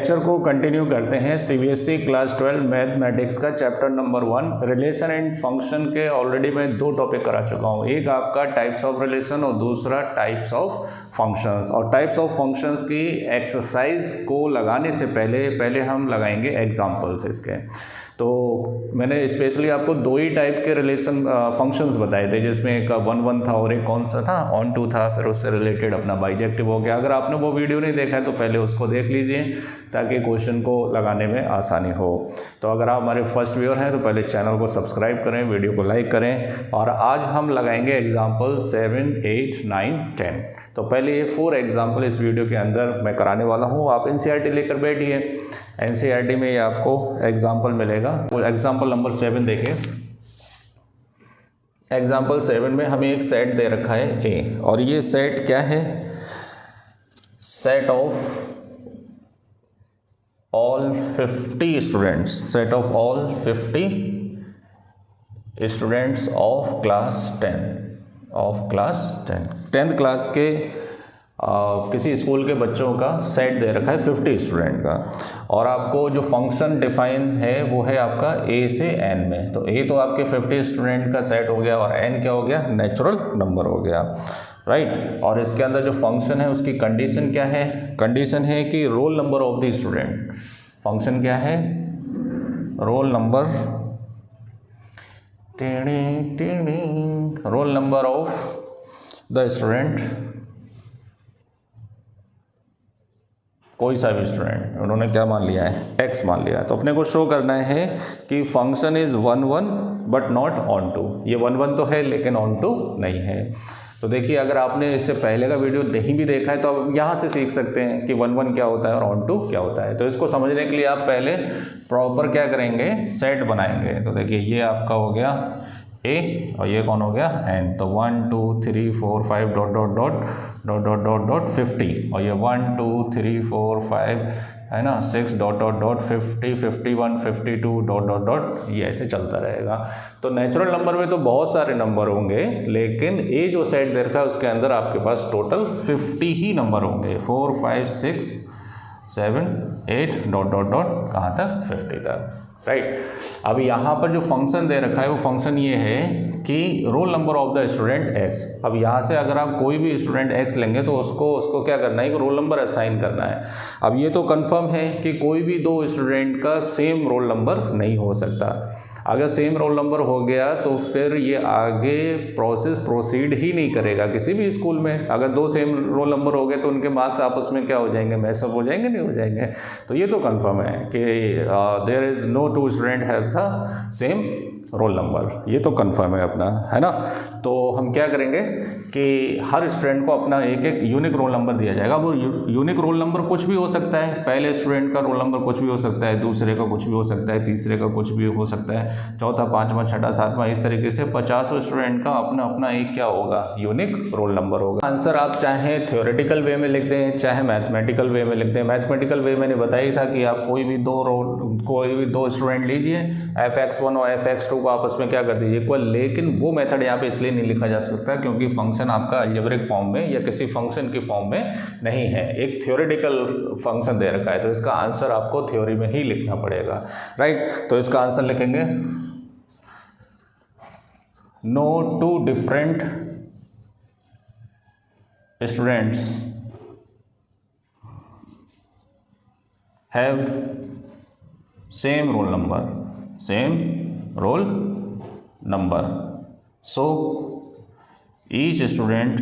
Lecture को continue करते हैं। सीबीएसई क्लास 12 मैथमेटिक्स का chapter number 1 relation and function के ऑलरेडी मैं 2 टॉपिक करा चुका हूँ। एक आपका टाइप्स ऑफ रिलेशन और दूसरा टाइप्स ऑफ फंक्शंस। और टाइप्स ऑफ फंक्शंस की एक्सरसाइज को लगाने से पहले हम लगाएंगे एग्जाम्पल्स इसके। तो मैंने स्पेशली आपको 2 ही टाइप के रिलेशन फंक्शंस बताए थे, जिसमें एक 1 था और एक कौन सा था, ऑन टू था। फिर उससे रिलेटेड अपना बाइजेक्टिव हो गया। अगर आपने वो वीडियो नहीं देखा है तो पहले उसको देख लीजिए ताकि क्वेश्चन को लगाने में आसानी हो। तो अगर आप हमारे फर्स्ट व्यूअर हैं तो पहले चैनल को सब्सक्राइब करें, वीडियो को लाइक करें। और आज हम लगाएंगे एग्जाम्पल 7, 8, 9, 10। तो पहले ये 4 एग्जाम्पल इस वीडियो के अंदर मैं कराने वाला हूँ। आप एनसीईआरटी लेकर बैठिए, एनसीईआरटी में ये आपको एग्जाम्पल मिलेगा। तो एग्जाम्पल नंबर 7 देखिए। एग्जाम्पल 7 में हमें एक सेट दे रखा है ए, और ये सेट क्या है? Set of all 50 students, set of all 50 students of class 10, 10th class के किसी स्कूल के बच्चों का सेट दे रखा है 50 स्टूडेंट का। और आपको जो फंक्शन डिफाइन है वो है आपका ए से एन में। तो ए तो आपके 50 स्टूडेंट का सेट हो गया, और एन क्या हो गया? नेचुरल नंबर हो गया, राइट। और इसके अंदर जो फंक्शन है उसकी कंडीशन क्या है? कंडीशन है कि roll number of the student. Function क्या है? Roll number, roll number of the student, कोई सा भी स्टूडेंट। उन्होंने क्या मान लिया है? x मान लिया है। तो अपने को शो करना है कि function is 1 1 but not onto. ये 1 1 तो है लेकिन ऑन टू नहीं है। तो देखिए, अगर आपने इससे पहले का वीडियो नहीं भी देखा है तो आप यहाँ से सीख सकते हैं कि 1 1 क्या होता है और ऑन टू क्या होता है। तो इसको समझने के लिए आप पहले प्रॉपर क्या करेंगे? सेट बनाएंगे। तो देखिए, ये आपका हो गया ए और ये कौन हो गया? एन। तो 1 2 3 4 5 dot dot dot dot dot dot dot 50, और ये 1 2 3 4 5 है ना 6 dot dot dot 50 51 52 dot dot dot, ये ऐसे चलता रहेगा। तो नेचुरल नंबर में तो बहुत सारे नंबर होंगे, लेकिन ए जो सेट दे रखा है उसके अंदर आपके पास टोटल 50 ही नंबर होंगे। 4 5 6 7 8 डॉट डॉट डॉट कहाँ तक? 50 तक, राइट। अब यहाँ पर जो फंक्शन दे रखा है वो फंक्शन ये है कि roll number of the student x। अब यहाँ से अगर आप कोई भी स्टूडेंट x लेंगे तो उसको क्या करना है? कि रोल नंबर असाइन करना है। अब ये तो कंफर्म है कि कोई भी 2 स्टूडेंट का सेम रोल नंबर नहीं हो सकता। अगर सेम रोल नंबर हो गया तो फिर ये आगे प्रोसेस प्रोसीड ही नहीं करेगा किसी भी स्कूल में। अगर 2 सेम रोल नंबर हो गए तो उनके मार्क्स आपस में क्या हो जाएंगे? मैचअप हो जाएंगे? नहीं हो जाएंगे। तो ये तो कंफर्म है कि there is no 2 student have the same roll number. ये तो कंफर्म है अपना, है ना। तो हम क्या करेंगे कि हर स्टूडेंट को अपना एक एक यूनिक रोल नंबर दिया जाएगा। वो यूनिक रोल नंबर कुछ भी हो सकता है। पहले स्टूडेंट का रोल नंबर कुछ भी हो सकता है, दूसरे का कुछ भी हो सकता है, तीसरे का कुछ भी हो सकता है, चौथा, पाँचवा, छठा, सातवां, इस तरीके से 50 स्टूडेंट का अपना अपना एक क्या होगा? यूनिक रोल नंबर होगा। आंसर आप चाहे थ्योरेटिकल वे में लिख दें, चाहे मैथमेटिकल वे में लिख दें। मैथमेटिकल वे मैंने बताया था कि आप कोई भी 2 स्टूडेंट लीजिए, fx1 और fx2 को आपस में क्या कर दीजिए? इक्वल। लेकिन वो मेथड यहाँ पे इसलिए नहीं लिखा जा सकता क्योंकि फंक्शन आपका अलजेब्रिक फॉर्म में या किसी फंक्शन की फॉर्म में नहीं है, एक थ्योरेटिकल फंक्शन दे रखा है। तो इसका आंसर आपको थ्योरी में ही लिखना पड़ेगा, राइट। तो इसका आंसर लिखेंगे no 2 different students have same roll number, so each student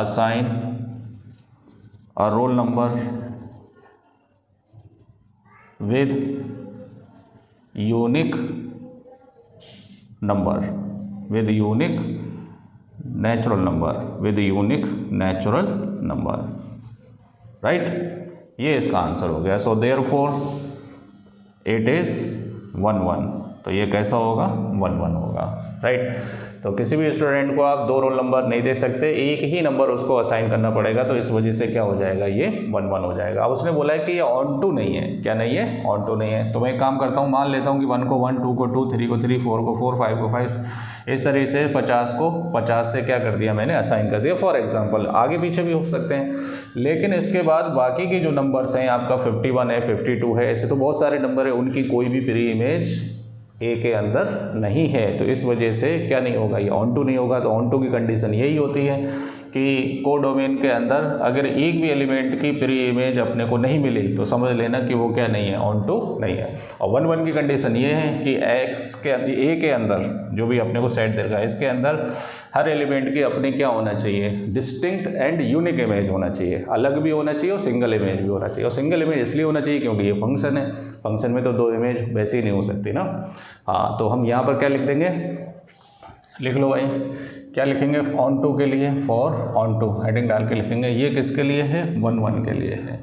assign a roll number with unique natural number, right. ये इसका आंसर हो गया। सो देयरफॉर इट इज 1 1। तो ये कैसा होगा? 1 1 होगा, राइट। तो किसी भी स्टूडेंट को आप 2 रोल नंबर नहीं दे सकते, एक ही नंबर उसको असाइन करना पड़ेगा, तो इस वजह से क्या हो जाएगा, ये 1-1 हो जाएगा। अब उसने बोला है कि ये ऑन टू नहीं है, क्या नहीं है, ऑन टू नहीं है। तो मैं एक काम करता हूँ, मान लेता हूँ कि 1 को 1, 2 को 2, 3 को 3, 4 को 4, 5 को 5, इस तरीके से 50 को 50 से क्या कर दिया मैंने, असाइन कर दिया फॉर एग्जांपल। आगे पीछे भी हो सकते हैं, लेकिन इसके बाद बाकी के जो नंबर्स हैं, आपका 51 है, 52 है, ऐसे तो बहुत सारे नंबर है, उनकी कोई भी प्री इमेज ए के अंदर नहीं है। तो इस वजह से क्या नहीं होगा, ये ऑन टू नहीं होगा। तो ऑन टू की कंडीशन यही होती है कि कोडोमेन के अंदर अगर एक भी एलिमेंट की प्री इमेज अपने को नहीं मिली तो समझ लेना कि वो क्या नहीं है, ऑन टू नहीं है। और 1-1 की कंडीशन ये है कि एक्स के ए के अंदर जो भी अपने को सेट देगा, इसके अंदर हर एलिमेंट की अपनी क्या होना चाहिए, डिस्टिंक्ट एंड यूनिक इमेज होना चाहिए, अलग भी होना चाहिए और सिंगल इमेज भी होना चाहिए। और सिंगल इमेज इसलिए होना चाहिए क्योंकि ये फंक्शन है, फंक्शन में तो 2 इमेज वैसे ही नहीं हो सकती ना। हाँ, तो हम यहाँ पर क्या लिख देंगे, लिख लो भाई, क्या लिखेंगे, ऑन टू के लिए, फॉर ऑन टू हेडिंग डाल के लिखेंगे। ये किसके लिए है, 1-1 के लिए है।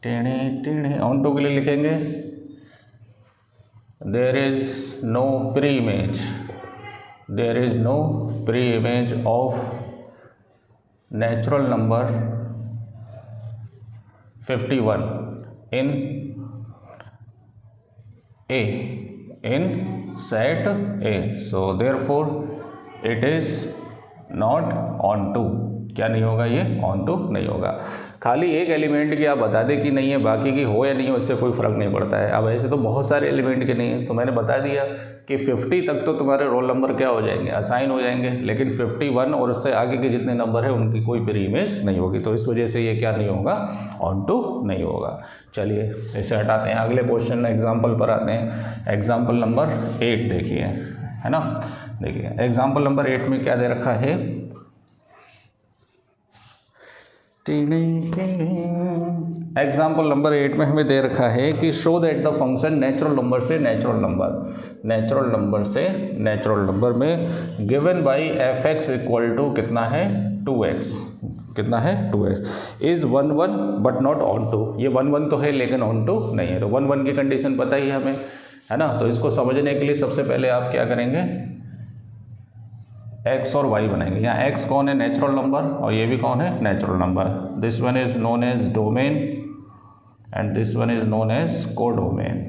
टेढ़े टेढ़े ऑन टू के लिए लिखेंगे, there is no pre image, there is no pre image of natural number 51 in A, in set A, so therefore it is not onto. क्या नहीं होगा, ये ऑन टू नहीं होगा। खाली एक एलिमेंट की आप बता दें कि नहीं है, बाकी की हो या नहीं हो, इससे कोई फ़र्क नहीं पड़ता है। अब ऐसे तो बहुत सारे एलिमेंट के नहीं है, तो मैंने बता दिया कि 50 तक तो तुम्हारे रोल नंबर क्या हो जाएंगे, असाइन हो जाएंगे, लेकिन 51 और उससे आगे के जितने नंबर है उनकी कोई प्री इमेज नहीं होगी। तो इस वजह से ये क्या नहीं होगा, ऑन टू नहीं होगा। चलिए इसे हटाते हैं, अगले क्वेश्चन एग्जाम्पल पर आते हैं। एग्जाम्पल नंबर 8 देखिए, है ना। देखिए एग्जाम्पल नंबर 8 में क्या दे रखा है, एग्जाम्पल नंबर 8 में हमें दे रखा है कि show that the function natural number से नेचुरल नंबर, नेचुरल नंबर से नेचुरल नंबर में given by f(x) equal to कितना है, 2x, कितना है, 2x is 1-1 but not onto. ये 1-1 तो है लेकिन ऑन टू नहीं है। तो 1-1 की कंडीशन पता ही है हमें, है ना। तो इसको समझने के लिए सबसे पहले आप क्या करेंगे, x और y बनाएंगे। यहाँ x कौन है, नेचुरल नंबर, और ये भी कौन है, natural number. This one is known as domain and this one is known as codomain.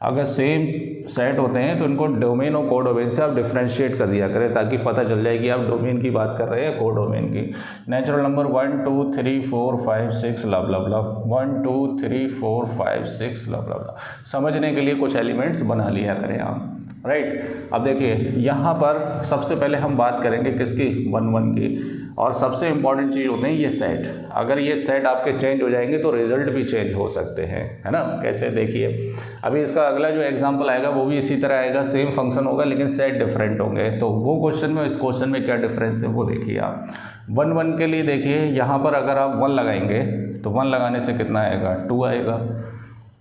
अगर सेम सेट होते हैं तो इनको डोमेन और कोडोमेन से आप डिफ्रेंशिएट कर दिया करें, ताकि पता चल जाए कि आप डोमेन की बात कर रहे हैं, कोडोमेन की। नेचुरल नंबर 1 2 3 4 5 6 लब लब लब, 1 2 3 4 5 6 लब लब लब। समझने के लिए कुछ एलिमेंट्स बना लिया करें आप, राइट। अब देखिए यहाँ पर सबसे पहले हम बात करेंगे किसकी, 1-1 की। और सबसे इंपॉर्टेंट चीज़ होते हैं ये सेट। अगर ये सेट आपके चेंज हो जाएंगे तो रिजल्ट भी चेंज हो सकते हैं, है ना। कैसे, देखिए अभी इसका अगला जो एग्जांपल आएगा वो भी इसी तरह आएगा, सेम फंक्शन होगा लेकिन सेट डिफरेंट होंगे। तो वो क्वेश्चन में, इस क्वेश्चन में क्या डिफरेंस है वो देखिए आप। 1-1 के लिए देखिए यहाँ पर अगर आप 1 लगाएंगे तो 1 लगाने से कितना आएगा, 2 आएगा।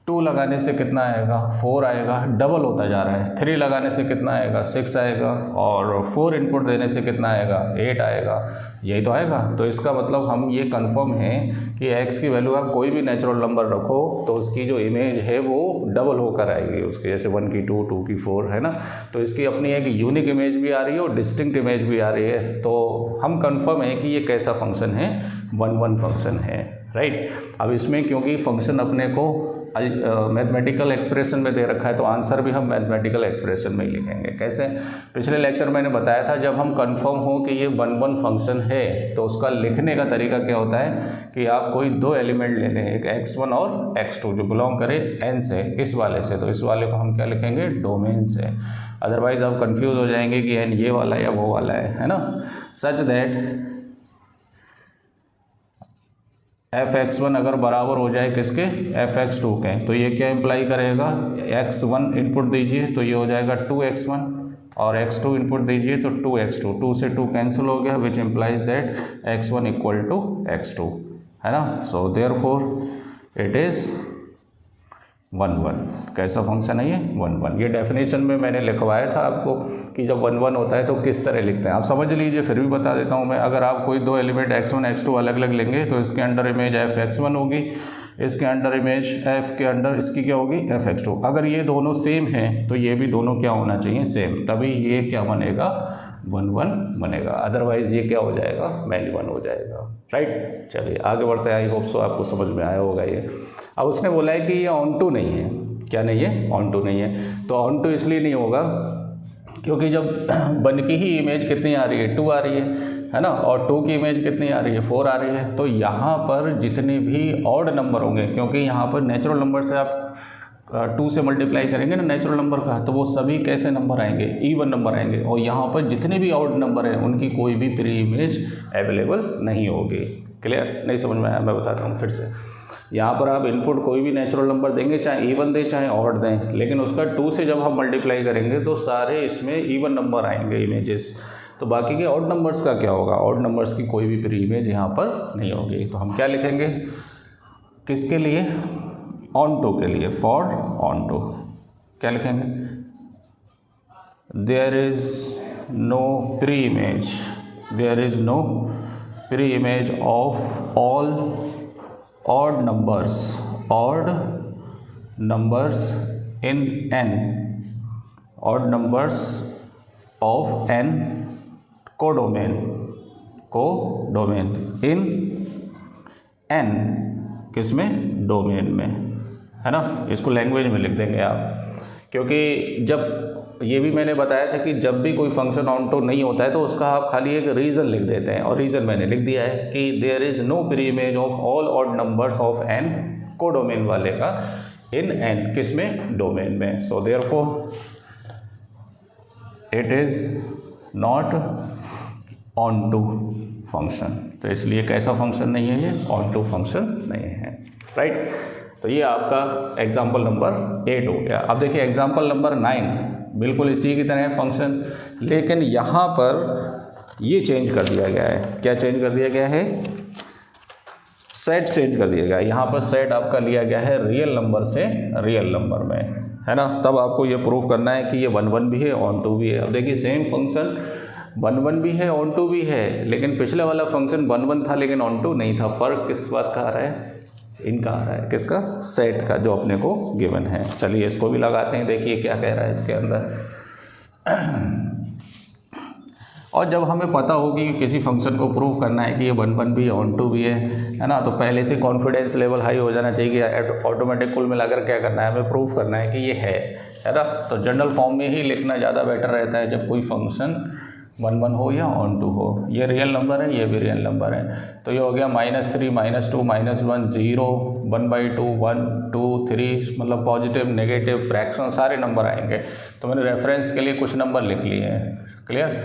2 लगाने से कितना आएगा, 4 आएगा, डबल होता जा रहा है। 3 लगाने से कितना आएगा, 6 आएगा, और 4 इनपुट देने से कितना आएगा, 8 आएगा। यही तो आएगा। तो इसका मतलब हम ये कंफर्म है कि x की वैल्यू आप कोई भी नेचुरल नंबर रखो तो उसकी जो इमेज है वो डबल होकर आएगी उसकी, जैसे 1 की 2, 2 की 4, है ना। तो इसकी अपनी एक यूनिक इमेज भी आ रही है और डिस्टिंक्ट इमेज भी आ रही है। तो हम कंफर्म है कि ये कैसा फंक्शन है, 1-1 फंक्शन है, राइट। अब इसमें क्योंकि फंक्शन अपने को मैथमेटिकल एक्सप्रेशन में दे रखा है तो आंसर भी हम मैथमेटिकल एक्सप्रेशन में ही लिखेंगे। कैसे, पिछले लेक्चर मैंने बताया था, जब हम कंफर्म हो कि ये 1-1 फंक्शन है तो उसका लिखने का तरीका क्या होता है कि आप कोई 2 एलिमेंट ले लें, एक x1 और x2 जो बिलोंग करे n से, इस वाले से। तो इस वाले को हम क्या लिखेंगे, डोमेन से। अदरवाइज आप कंफ्यूज हो जाएंगे कि n ये वाला या वो वाला है ना। सच दैट f(x1) अगर बराबर हो जाए किसके, f(x2) के, तो ये क्या इम्प्लाई करेगा, x1 इनपुट दीजिए तो ये हो जाएगा 2x1, और x2 इनपुट दीजिए तो 2x2। 2 से 2 कैंसिल हो गया, which implies that x1 equal to x2, है ना। So therefore it is 1-1। कैसा फंक्शन है ये, 1-1। ये डेफिनेशन में मैंने लिखवाया था आपको कि जब 1-1 होता है तो किस तरह लिखते हैं, आप समझ लीजिए, फिर भी बता देता हूँ मैं। अगर आप कोई 2 एलिमेंट x1 x2 अलग अलग लेंगे तो इसके अंडर इमेज f(x1) होगी, इसके अंडर इमेज f के अंडर इसकी क्या होगी, f(x2). अगर ये दोनों सेम हैं तो ये भी दोनों क्या होना चाहिए, सेम, तभी ये क्या बनेगा, 1 1 बनेगा, अदरवाइज ये क्या हो जाएगा, मैन्यू 1 हो जाएगा, राइट। चलिए आगे बढ़ते हैं, आई होप सो आपको समझ में आया होगा ये। अब उसने बोला है कि ये ऑन टू नहीं है, क्या नहीं है, ऑन टू नहीं है। तो ऑन टू इसलिए नहीं होगा क्योंकि जब 1 की ही इमेज कितनी आ रही है, 2 आ रही है ना, और 2 की इमेज कितनी आ रही है, 4 आ रही है। तो यहाँ पर जितने भी ऑड नंबर होंगे, क्योंकि यहाँ पर नेचुरल नंबर से आप 2 से मल्टीप्लाई करेंगे ना नेचुरल नंबर का, तो वो सभी कैसे नंबर आएंगे, इवन नंबर आएंगे। और यहाँ पर जितने भी ऑड नंबर हैं उनकी कोई भी प्री इमेज अवेलेबल नहीं होगी। क्लियर, नहीं समझ में आया, मैं बताता हूँ फिर से। यहाँ पर आप इनपुट कोई भी नेचुरल नंबर देंगे, चाहे इवन दें चाहे ऑड दें, लेकिन उसका 2 से जब हम मल्टीप्लाई करेंगे तो सारे इसमें इवन नंबर आएंगे इमेजेस। तो बाकी के ऑड नंबर्स का क्या होगा, ऑड नंबर्स की कोई भी प्री इमेज यहाँ पर नहीं होगी। तो हम क्या लिखेंगे, किसके लिए, ऑन टू के लिए, फॉर ऑन टू क्या लिखेंगे, there is no pre image, there is no pre image of all odd numbers in n, odd numbers of n codomain in n, किसमें, डोमेन में, है ना। इसको लैंग्वेज में लिख देंगे आप, क्योंकि जब ये भी मैंने बताया था कि जब भी कोई फंक्शन ऑन टू नहीं होता है तो उसका आप खाली एक रीज़न लिख देते हैं, और रीज़न मैंने लिख दिया है कि there is no pre image of all odd numbers of n, codomain वाले का, इन n, किसमें, डोमेन में। So therefore it is not onto function. तो इसलिए कैसा फंक्शन नहीं है ये, ऑन टू फंक्शन नहीं है, राइट। तो ये आपका एग्जाम्पल नंबर 8 हो गया। अब देखिए एग्जाम्पल नंबर 9 बिल्कुल इसी की तरह है फंक्शन, लेकिन यहाँ पर ये चेंज कर दिया गया है। क्या चेंज कर दिया गया है, सेट चेंज कर दिया गया है। यहाँ पर सेट आपका लिया गया है रियल नंबर से रियल नंबर में, है ना। तब आपको ये प्रूफ करना है कि ये 1 1 भी है, ऑन टू भी है। अब देखिए सेम फंक्शन 1 1 भी है, ऑन टू भी है, लेकिन पिछले वाला फंक्शन 1 1 था लेकिन ऑन टू नहीं था। फ़र्क किस बात का आ रहा है, इनका आ रहा है, किसका, सेट का, जो अपने को गिवन है। चलिए इसको भी लगाते हैं, देखिए क्या कह रहा है इसके अंदर। और जब हमें पता होगी कि किसी फंक्शन को प्रूव करना है कि ये 1 1 भी है, ऑन टू भी है ना, तो पहले से कॉन्फिडेंस लेवल हाई हो जाना चाहिए कि ऑटोमेटिक कुल मिलाकर क्या करना है, हमें प्रूफ करना है कि ये है ना। तो जनरल फॉर्म में ही लिखना ज़्यादा बेटर रहता है जब कोई फंक्शन 1 1 हो या ऑन टू हो। ये रियल नंबर है, ये भी रियल नंबर है। तो ये हो गया -3 -2 -1 0 1/2 1 2 3, मतलब पॉजिटिव नेगेटिव फ्रैक्शन सारे नंबर आएंगे। तो मैंने रेफरेंस के लिए कुछ नंबर लिख लिए हैं। क्लियर,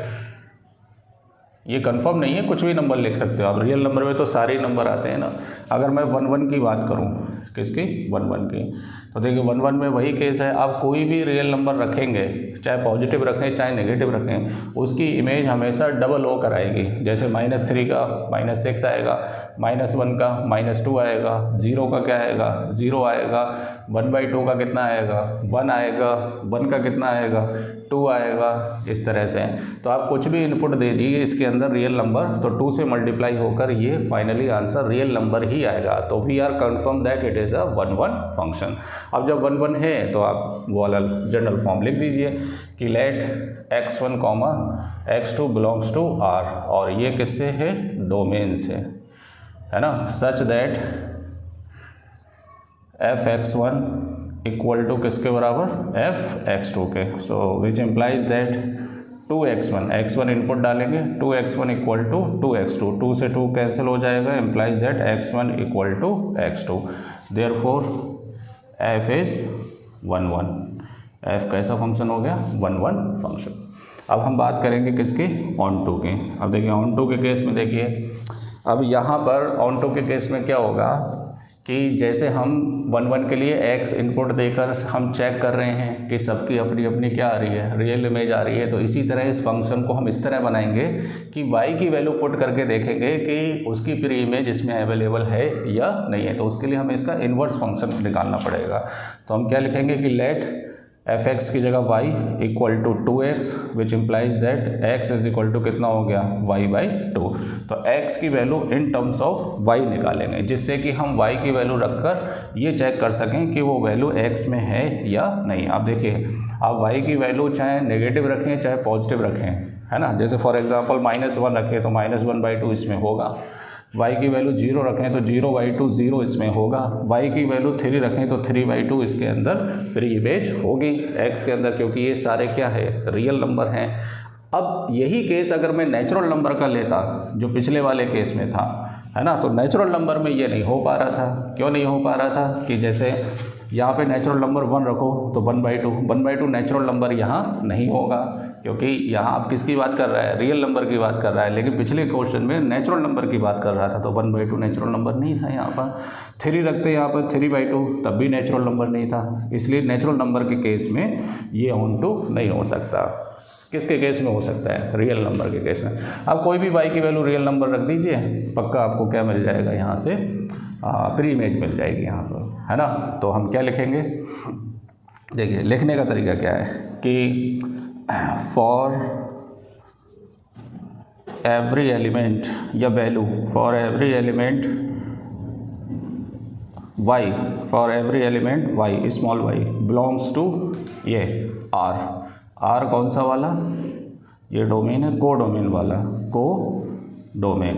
ये कंफर्म नहीं है, कुछ भी नंबर लिख सकते हो आप। रियल नंबर में तो सारे नंबर आते हैं ना। अगर मैं 1 1 की बात करूं, किसकी, 1 1 की, तो देखिए 1 1 में वही केस है। आप कोई भी रियल नंबर रखेंगे, चाहे पॉजिटिव रखें चाहे नेगेटिव रखें, उसकी इमेज हमेशा डबल होकर आएगी। जैसे -3 का -6 आएगा, -1 का -2 आएगा, 0 का क्या आएगा, 0 आएगा, 1/2 का कितना आएगा, 1 आएगा, 1 का कितना आएगा, 2 आएगा, इस तरह से। तो आप कुछ भी इनपुट दे दीजिए इसके अंदर रियल नंबर, तो 2 से मल्टीप्लाई होकर ये फाइनली आंसर रियल नंबर ही आएगा। तो we are confirm that it is a 1 1 function. अब जब 1 1 है तो आप वो वाला जनरल फॉर्म लिख दीजिए कि late x1, x2 belongs to R, और ये किससे है, डोमेन से, है ना, such that f(x1) equal to किसके बराबर, f(x2) के। So which implies that 2x1, x1 input डालेंगे, 2x1 इक्वल टू 2x2, 2 से 2 कैंसिल हो जाएगा, implies that x1 equal to x2। Therefore f is 1 1। f कैसा फंक्शन हो गया, 1 1 फंक्शन। अब हम बात करेंगे किसकी, ऑन टू की। अब देखिए ऑन टू के केस में देखिए, अब यहाँ पर ऑन टू के केस में क्या होगा कि जैसे हम 1 1 के लिए x इनपुट देकर हम चेक कर रहे हैं कि सबकी अपनी अपनी क्या आ रही है, रियल इमेज आ रही है, तो इसी तरह इस फंक्शन को हम इस तरह बनाएंगे कि y की वैल्यू पुट करके देखेंगे कि उसकी प्री इमेज इसमें अवेलेबल है या नहीं है। तो उसके लिए हमें इसका इन्वर्स फंक्शन निकालना पड़ेगा। तो हम क्या लिखेंगे कि लेट f(x) की जगह y equal to 2x, which implies that x is equal to कितना हो गया, y/2। तो x की value in terms of y निकालेंगे, जिससे कि हम y की वैल्यू रखकर ये चेक कर सकें कि वो वैल्यू x में है या नहीं। आप देखिए, आप y की वैल्यू चाहे नेगेटिव रखें चाहे पॉजिटिव रखें, है ना। जैसे फॉर एग्जांपल -1 रखें तो -1/2 इसमें होगा, y की वैल्यू 0 रखें तो 0/2 0 इसमें होगा, y की वैल्यू 3 रखें तो 3/2 इसके अंदर प्री इमेज होगी x के अंदर, क्योंकि ये सारे क्या है, रियल नंबर हैं। अब यही केस अगर मैं नेचुरल नंबर का लेता जो पिछले वाले केस में था, है ना, तो नेचुरल नंबर में ये नहीं हो पा रहा था। क्यों नहीं हो पा रहा था कि जैसे यहाँ पे नेचुरल नंबर 1 रखो तो 1/2 नेचुरल नंबर यहाँ नहीं होगा, क्योंकि यहाँ आप किसकी बात कर रहा है, रियल नंबर की बात कर रहा है। लेकिन पिछले क्वेश्चन में नेचुरल नंबर की बात कर रहा था तो 1/2 नेचुरल नंबर नहीं था। यहाँ पर 3 रखते यहाँ पर 3/2 तब भी नेचुरल नंबर नहीं था। इसलिए नेचुरल नंबर के केस में ये ऑन टू नहीं हो सकता। किसके केस में हो सकता है, रियल नंबर के केस में। आप कोई भी y की वैल्यू रियल नंबर रख दीजिए, पक्का आपको क्या मिल जाएगा, यहाँ से प्री इमेज मिल जाएगी यहाँ पर, है ना। तो हम क्या लिखेंगे, देखिए लिखने का तरीका क्या है कि फॉर एवरी एलिमेंट या value for every element y, for every element y small y belongs to ये r कौन सा वाला, ये डोमेन है को डोमेन वाला, को डोमेन।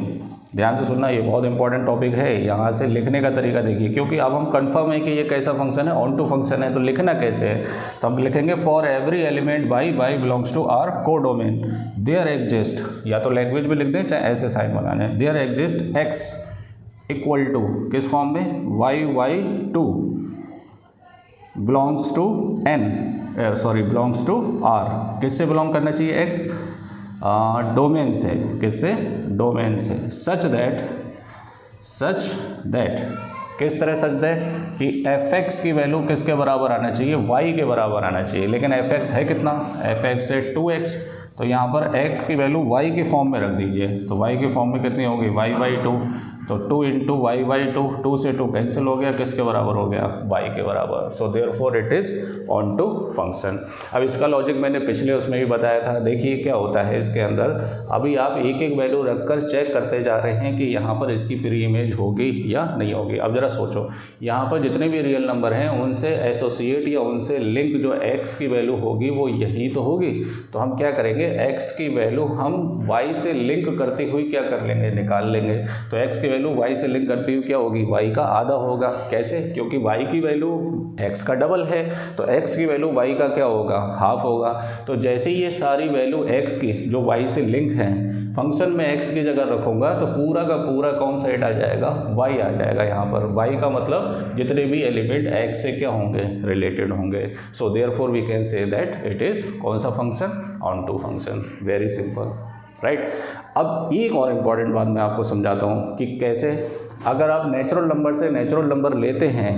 ध्यान से सुनना, ये बहुत इंपॉर्टेंट टॉपिक है। यहाँ से लिखने का तरीका देखिए, क्योंकि अब हम कंफर्म है कि ये कैसा फंक्शन है, ऑन टू फंक्शन है, तो लिखना कैसे है, तो हम लिखेंगे for every element y belongs to R को डोमेन देयर एग्जिस्ट, या तो लैंग्वेज में लिख दें चाहे ऐसे साइन बनाने, there exist x equal to किस फॉर्म में, y/2 belongs to belongs to r। किससे बिलोंग करना चाहिए x, डोमेन से, किससे, डोमेन से। सच दैट किस तरह सच दैट कि fx की वैल्यू किसके बराबर आना चाहिए, y के बराबर आना चाहिए। लेकिन fx है कितना, fx है 2x, तो यहाँ पर x की वैल्यू y के फॉर्म में रख दीजिए, तो y के फॉर्म में कितनी होगी, y/2, तो 2 × y/2, 2 से 2 कैंसिल हो गया, किसके बराबर हो गया, y के बराबर। So therefore it is onto function. अब इसका लॉजिक मैंने पिछले उसमें भी बताया था। देखिए क्या होता है इसके अंदर, अभी आप एक एक वैल्यू रखकर चेक करते जा रहे हैं कि यहाँ पर इसकी प्री इमेज होगी या नहीं होगी। अब ज़रा सोचो, यहाँ पर जितने भी रियल नंबर हैं उनसे एसोसिएट या उनसे लिंक जो x की वैल्यू होगी वो यही तो होगी। तो हम क्या करेंगे, x की वैल्यू हम y से लिंक करते हुए क्या कर लेंगे, निकाल लेंगे। तो x की वैल्यू y से लिंक करती हुई क्या होगी, y का आधा होगा। कैसे, क्योंकि y की वैल्यू x का डबल है, तो x की वैल्यू y का क्या होगा, हाफ होगा। तो जैसे ही ये सारी वैल्यू x की जो y से लिंक हैं फंक्शन में x की जगह रखूँगा तो पूरा का पूरा कौन साइड आ जाएगा, y आ जाएगा। यहाँ पर y का मतलब जितने भी एलिमेंट x से क्या होंगे, रिलेटेड होंगे। So therefore we can say that it is कौन सा function, onto function. Very simple, right. अब एक और इम्पॉर्टेंट बात मैं आपको समझाता हूँ कि कैसे, अगर आप नेचुरल नंबर से नेचुरल नंबर लेते हैं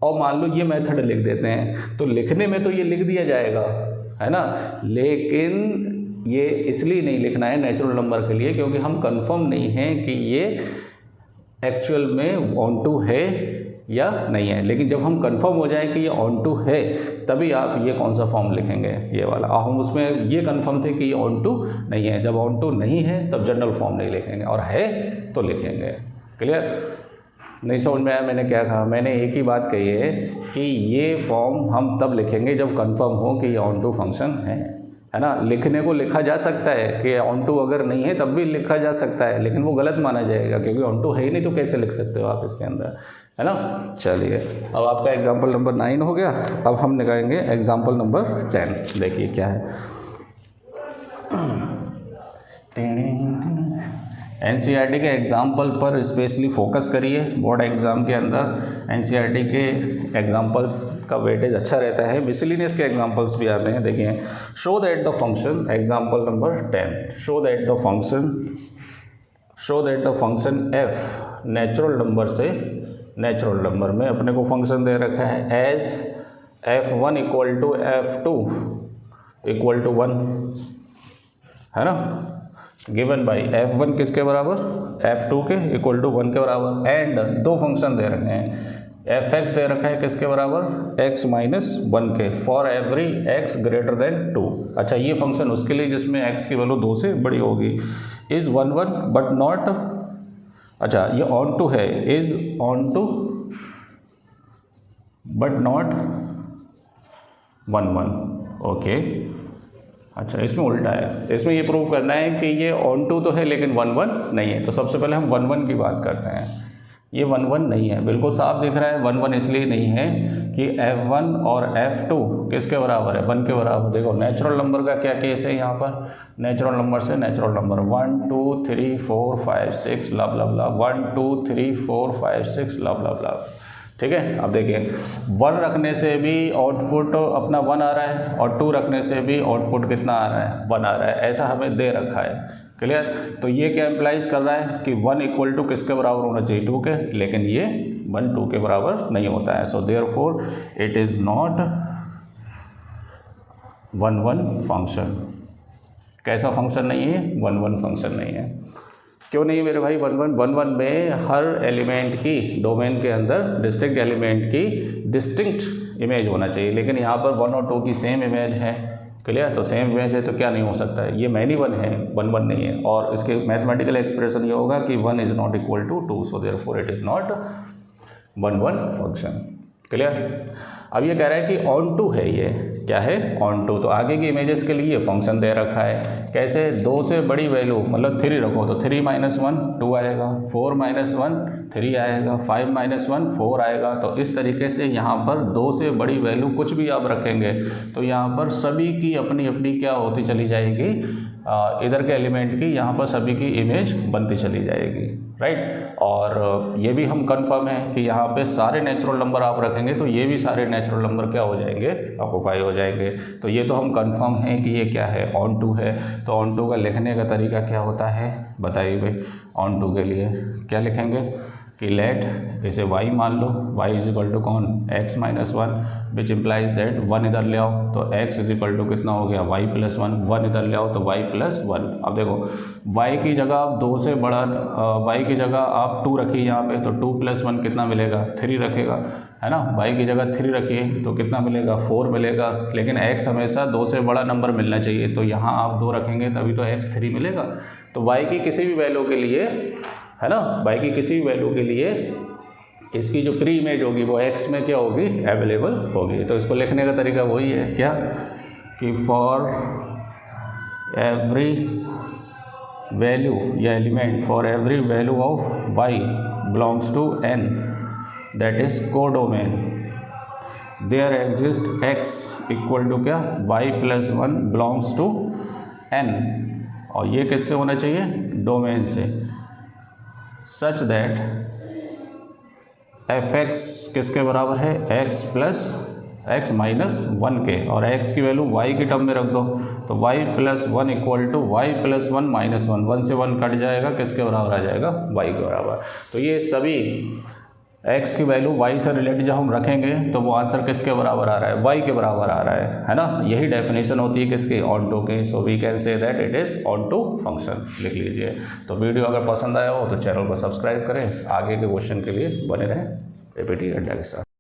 और मान लो ये मेथड लिख देते हैं, तो लिखने में तो ये लिख दिया जाएगा, है ना, लेकिन ये इसलिए नहीं लिखना है नेचुरल नंबर के लिए क्योंकि हम कंफर्म नहीं हैं कि ये एक्चुअल में ऑन टू है या नहीं है। लेकिन जब हम कंफर्म हो जाए कि ये ऑन टू है तभी आप ये कौन सा फॉर्म लिखेंगे, ये वाला। और हम उसमें ये कंफर्म थे कि ये ऑन टू नहीं है। जब ऑन टू नहीं है तब जनरल फॉर्म नहीं लिखेंगे, और है तो लिखेंगे। क्लियर? नहीं समझ में आया मैंने क्या कहा? मैंने एक ही बात कही है कि ये फॉर्म हम तब लिखेंगे जब कंफर्म हो कि ये ऑन टू फंक्शन है ना। लिखने को लिखा जा सकता है कि ऑन टू अगर नहीं है तब भी लिखा जा सकता है, लेकिन वो गलत माना जाएगा क्योंकि ऑन टू है ही नहीं, तो कैसे लिख सकते हो आप इसके अंदर, है ना। चलिए, अब आपका एग्जाम्पल नंबर 9 हो गया। अब हम निकालेंगे एग्जाम्पल नंबर 10। देखिए क्या है, एनसीईआरटी के एग्जाम्पल पर स्पेशली फोकस करिए। बोर्ड एग्ज़ाम के अंदर एनसीईआरटी के एग्जाम्पल्स का वेटेज अच्छा रहता है, मिसलिनियस के एग्जाम्पल्स भी आते हैं। देखिए, show that the function, example number 10, show that the function f natural number से नेचुरल नंबर में अपने को फंक्शन दे रखा है as f1 equal to f2 equal to 1, है ना, गिवन बाई f1 किसके बराबर, f2 के इक्वल टू 1 के बराबर, एंड दो फंक्शन दे रखे हैं, fx दे रखा है किसके बराबर, x माइनस 1 के, for every x greater than 2। अच्छा, ये फंक्शन उसके लिए जिसमें x की वैल्यू 2 से बड़ी होगी। इज़ 1 1 बट नॉट, अच्छा ये ऑन टू है, is onto but not 1 1, okay. अच्छा, इसमें उल्टा है, इसमें ये प्रूव करना है कि ये ऑन टू तो है लेकिन 1 1 नहीं है। तो सबसे पहले हम 1 1 की बात करते हैं। ये 1 1 नहीं है, बिल्कुल साफ दिख रहा है। 1 1 इसलिए नहीं है कि F1 और F2 किसके बराबर है, 1 के बराबर। देखो नेचुरल नंबर का क्या केस है यहाँ पर, नेचुरल नंबर से नेचुरल नंबर 1 2 3 4 5 6 ला ला ला 1 2 3 4 5 6 ला ला ला। ठीक है, अब देखिए 1 रखने से भी आउटपुट अपना 1 आ रहा है और 2 रखने से भी आउटपुट कितना आ रहा है, 1 आ रहा है। ऐसा हमें दे रखा है, क्लियर। तो ये क्या इम्प्लाइज कर रहा है कि 1 इक्वल टू किसके बराबर होना चाहिए, 2 के, लेकिन ये 1 2 के बराबर नहीं होता है। सो therefore it is not 1 1 function. कैसा फंक्शन नहीं है, 1 1 फंक्शन नहीं है। क्यों नहीं मेरे भाई, 1 1 में हर एलिमेंट की डोमेन के अंदर डिस्टिंक्ट एलिमेंट की डिस्टिंक्ट इमेज होना चाहिए, लेकिन यहाँ पर 1 और 2 की सेम इमेज है, क्लियर। तो सेम इमेज है तो क्या नहीं हो सकता है, ये मैनी 1 है, 1 1 नहीं है। और इसके मैथमेटिकल एक्सप्रेशन ये होगा कि 1 is not equal to 2, so therefore it is not 1 1 function, clear. अब ये कह रहा है कि ऑन टू है, ये क्या है, ऑन टू। तो आगे की इमेजेस के लिए फंक्शन दे रखा है, कैसे, 2 से बड़ी वैल्यू मतलब 3 रखो तो 3 - 1 2 आएगा, 4 - 1 3 आएगा, 5 - 1 4 आएगा। तो इस तरीके से यहाँ पर 2 से बड़ी वैल्यू कुछ भी आप रखेंगे तो यहाँ पर सभी की अपनी अपनी क्या होती चली जाएगी, इधर के एलिमेंट की यहाँ पर सभी की इमेज बनती चली जाएगी, राइट। और ये भी हम कंफर्म है कि यहाँ पे सारे नेचुरल नंबर आप रखेंगे तो ये भी सारे नेचुरल नंबर क्या हो जाएंगे, ऑक्युपाई हो जाएंगे। तो ये तो हम कंफर्म है कि ये क्या है, ऑन टू है। तो ऑन टू का लिखने का तरीका क्या होता है बताइए भाई। ऑन टू के लिए क्या लिखेंगे कि लेट इसे y मान लो, y इज इक्वल टू कौन, x - 1 विच इम्प्लाइज दैट 1 इधर ले आओ तो x इज इक्वल टू कितना हो गया, y + 1, 1 इधर ले आओ तो y + 1। अब देखो y की जगह आप 2 से बड़ा y की जगह आप 2 रखिए यहाँ पे, तो 2 + 1 कितना मिलेगा, 3 रखेगा, है ना। y की जगह 3 रखिए तो कितना मिलेगा, 4 मिलेगा। लेकिन x हमेशा 2 से बड़ा नंबर मिलना चाहिए, तो यहाँ आप 2 रखेंगे तभी तो x 3 मिलेगा। तो y की किसी भी वैल्यू के लिए, है ना, y की किसी भी वैल्यू के लिए इसकी जो प्री इमेज होगी वो x में क्या होगी, अवेलेबल होगी। तो इसको लिखने का तरीका वही है क्या, कि फॉर एवरी वैल्यू या element, for every value of y belongs to n that is codomain, there exist x equal to क्या, y + 1 बिलोंग्स टू n। और ये किससे होना चाहिए, डोमेन से, सच दैट f(x) किसके बराबर है, x + x - 1 के, और x की वैल्यू y की टर्म में रख दो तो y + 1 इक्वल टू y + 1 - 1, 1 से 1 कट जाएगा, किसके बराबर आ जाएगा, y के बराबर। तो ये सभी x की वैल्यू y से रिलेटेड जब हम रखेंगे तो वो आंसर किसके बराबर आ रहा है, y के बराबर आ रहा है ना। यही डेफिनेशन होती है किसकी, ऑन टू की। So we can say that it is onto function, लिख लीजिए। तो वीडियो अगर पसंद आया हो तो चैनल को सब्सक्राइब करें, आगे के क्वेश्चन के लिए बने रहें एपीटी अड्डा के साथ।